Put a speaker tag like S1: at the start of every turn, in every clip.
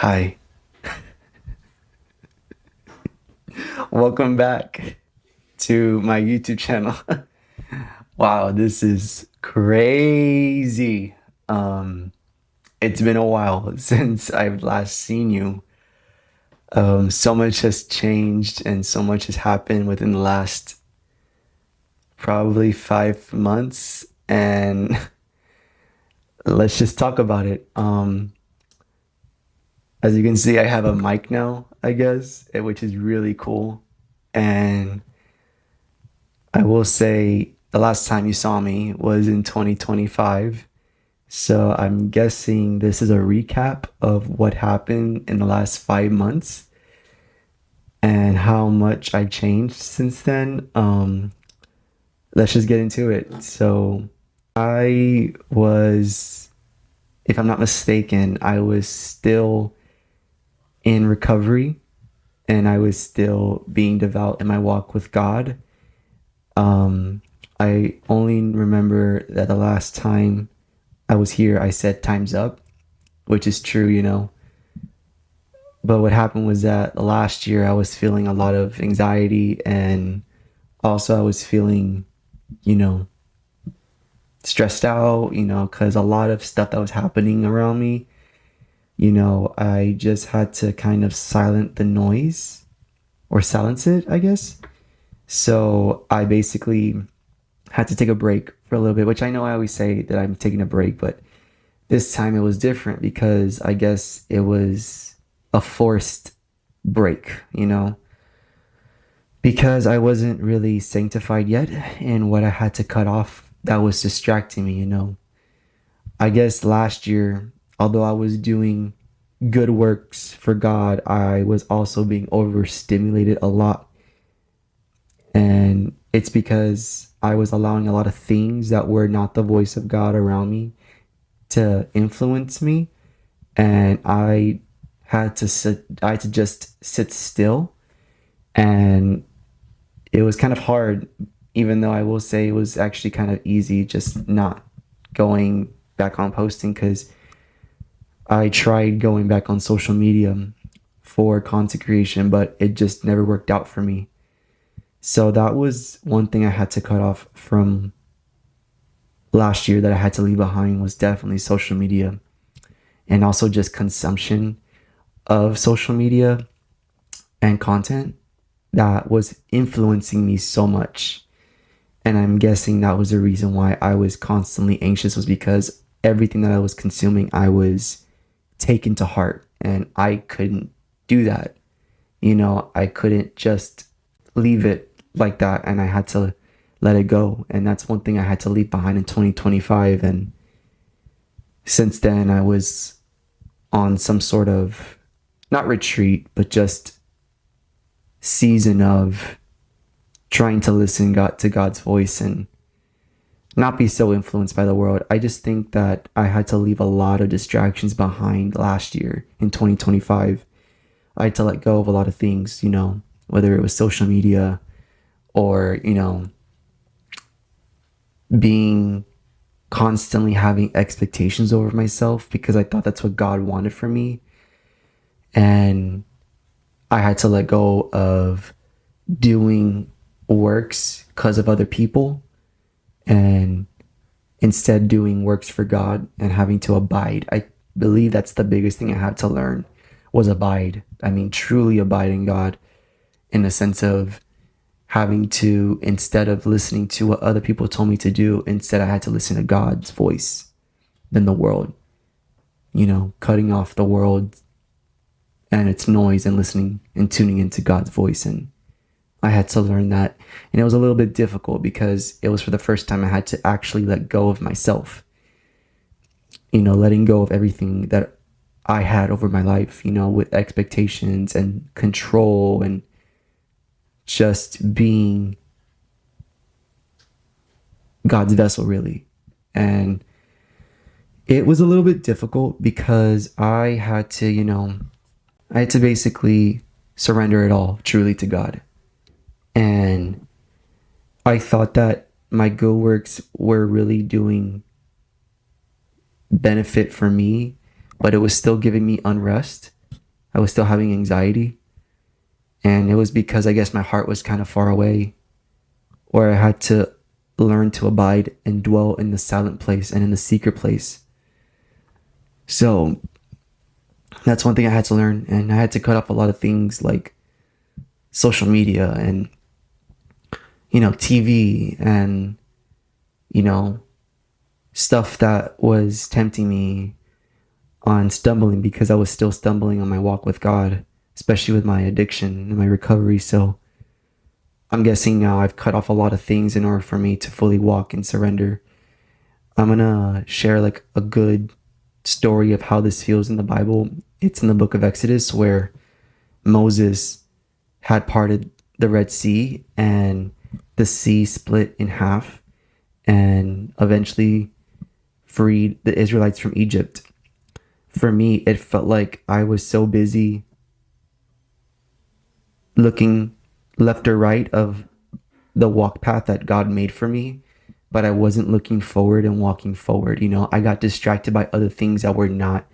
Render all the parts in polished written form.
S1: Hi, welcome back to my YouTube channel. Wow, this is crazy. Um, it's been a while since I've last seen you. So much has changed and so much has happened within the last probably 5 months. And let's just talk about it. As you can see, I have a mic now, I guess, which is really cool. And I will say the last time you saw me was in 2025. So I'm guessing this is a recap of what happened in the last 5 months and how much I changed since then. Let's just get into it. So I was, if I'm not mistaken, I was still in recovery and I was still being devout in my walk with God. I only remember that the last time I was here, I said time's up, which is true. But what happened was that last year I was feeling a lot of anxiety and also I was feeling, you know, stressed out, because a lot of stuff that was happening around me, I just had to kind of silence the noise or silence it, I guess. So I basically had to take a break for a little bit, which I know I always say that I'm taking a break, but this time it was different because I guess it was a forced break, because I wasn't really sanctified yet and what I had to cut off that was distracting me. I guess last year, although I was doing good works for God, I was also being overstimulated a lot. And it's because I was allowing a lot of things that were not the voice of God around me to influence me. And I had to just sit still. And it was kind of hard, even though I will say it was actually kind of easy just not going back on posting because I tried going back on social media for content creation, but it just never worked out for me. So that was one thing I had to cut off from last year that I had to leave behind was definitely social media and also just consumption of social media and content that was influencing me so much. And I'm guessing that was the reason why I was constantly anxious was because everything that I was consuming, I was taken to heart and I couldn't do that. I couldn't just leave it like that and I had to let it go. And that's one thing I had to leave behind in 2025. And since then I was on some sort of not retreat, but just season of trying to listen to God's voice and not be so influenced by the world. I just think that I had to leave a lot of distractions behind last year in 2025. I had to let go of a lot of things, whether it was social media or, being constantly having expectations over myself because I thought that's what God wanted for me. And I had to let go of doing works because of other people and instead doing works for God and having to abide. I believe that's the biggest thing I had to learn was abide. I mean, truly abide in God in the sense of having to, instead of listening to what other people told me to do, instead I had to listen to God's voice than the world, cutting off the world and its noise and listening and tuning into God's voice. And I had to learn that. And it was a little bit difficult because it was for the first time I had to actually let go of myself, letting go of everything that I had over my life, with expectations and control and just being God's vessel, really. And it was a little bit difficult because I had to basically surrender it all truly to God. And I thought that my good works were really doing benefit for me, but it was still giving me unrest. I was still having anxiety. And it was because I guess my heart was kind of far away, where I had to learn to abide and dwell in the silent place and in the secret place. So that's one thing I had to learn. And I had to cut off a lot of things like social media and, TV and, stuff that was tempting me on stumbling, because I was still stumbling on my walk with God, especially with my addiction and my recovery. So I'm guessing now I've cut off a lot of things in order for me to fully walk and surrender. I'm going to share like a good story of how this feels in the Bible. It's in the book of Exodus, where Moses had parted the Red Sea and the sea split in half and eventually freed the Israelites from Egypt. For me, it felt like I was so busy looking left or right of the walk path that God made for me, but I wasn't looking forward and walking forward. I got distracted by other things that were not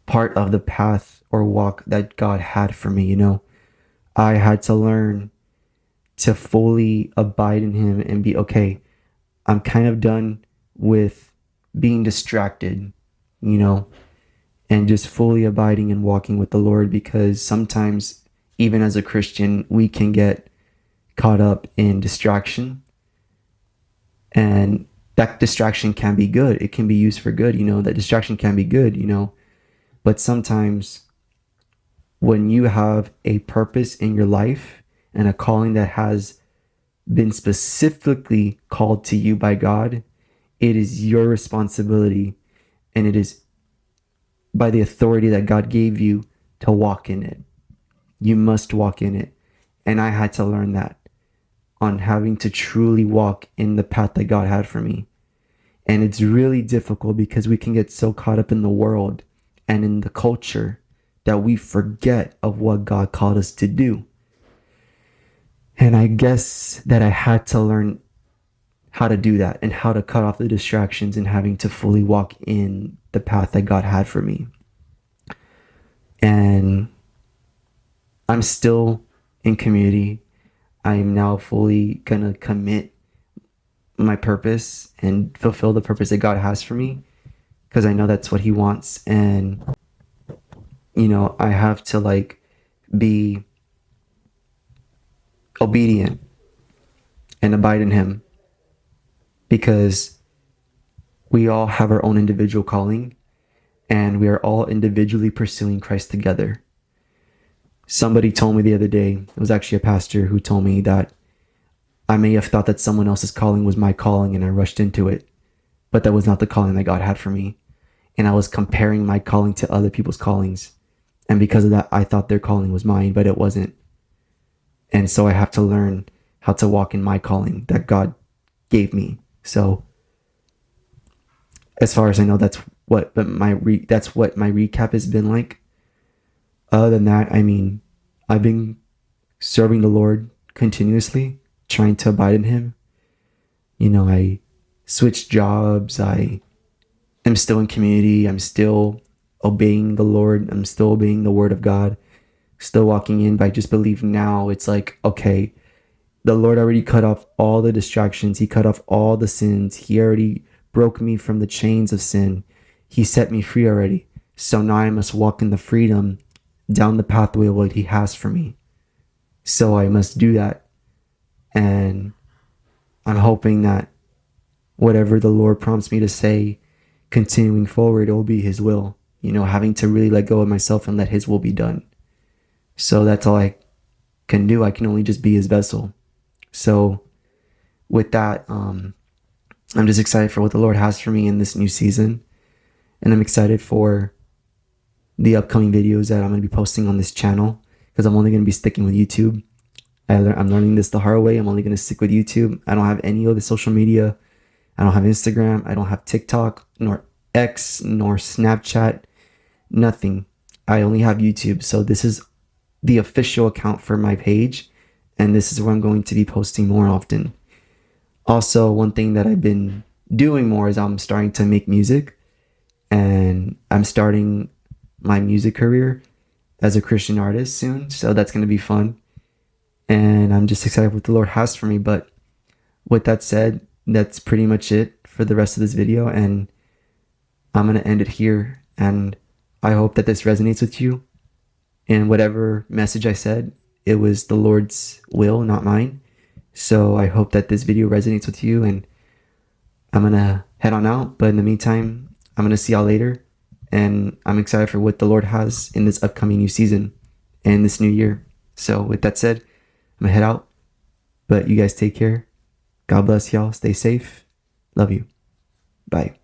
S1: part of the path or walk that God had for me. I had to learn to fully abide in him and be okay. I'm kind of done with being distracted, and just fully abiding and walking with the Lord, because sometimes, even as a Christian, we can get caught up in distraction, and that distraction can be good. It can be used for good. That distraction can be good, but sometimes when you have a purpose in your life and a calling that has been specifically called to you by God, it is your responsibility, and it is by the authority that God gave you to walk in it. You must walk in it. And I had to learn that on having to truly walk in the path that God had for me. And it's really difficult because we can get so caught up in the world and in the culture that we forget of what God called us to do. And I guess that I had to learn how to do that and how to cut off the distractions and having to fully walk in the path that God had for me. And I'm still in community. I am now fully gonna commit my purpose and fulfill the purpose that God has for me, because I know that's what he wants. And I have to be obedient and abide in him, because we all have our own individual calling and we are all individually pursuing Christ together. Somebody told me the other day, it was actually a pastor who told me that I may have thought that someone else's calling was my calling and I rushed into it, but that was not the calling that God had for me. And I was comparing my calling to other people's callings. And because of that, I thought their calling was mine, but it wasn't. And so I have to learn how to walk in my calling that God gave me. So as far as I know, that's what my recap has been like. Other than that, I've been serving the Lord continuously, trying to abide in him. I switched jobs. I am still in community. I'm still obeying the Lord. I'm still obeying the word of God, still walking in. But I just believe now it's like, okay, the Lord already cut off all the distractions. He cut off all the sins. He already broke me from the chains of sin. He set me free already. So now I must walk in the freedom down the pathway of what he has for me. So I must do that. And I'm hoping that whatever the Lord prompts me to say, continuing forward, it will be his will. Having to really let go of myself and let his will be done. So that's all I can do. I can only just be his vessel. So with that, I'm just excited for what the Lord has for me in this new season. And I'm excited for the upcoming videos that I'm going to be posting on this channel, because I'm only going to be sticking with YouTube. I'm learning this the hard way. I'm only going to stick with YouTube. I don't have any other social media. I don't have Instagram. I don't have TikTok, nor X, nor Snapchat, nothing. I only have YouTube. So this is the official account for my page, and this is where I'm going to be posting more often. Also, one thing that I've been doing more is I'm starting to make music, and I'm starting my music career as a Christian artist soon. So that's going to be fun. And I'm just excited what the Lord has for me. But with that said, that's pretty much it for the rest of this video. And I'm going to end it here. And I hope that this resonates with you. And whatever message I said, it was the Lord's will, not mine. So I hope that this video resonates with you. And I'm going to head on out. But in the meantime, I'm going to see y'all later. And I'm excited for what the Lord has in this upcoming new season and this new year. So with that said, I'm going to head out. But you guys take care. God bless y'all. Stay safe. Love you. Bye.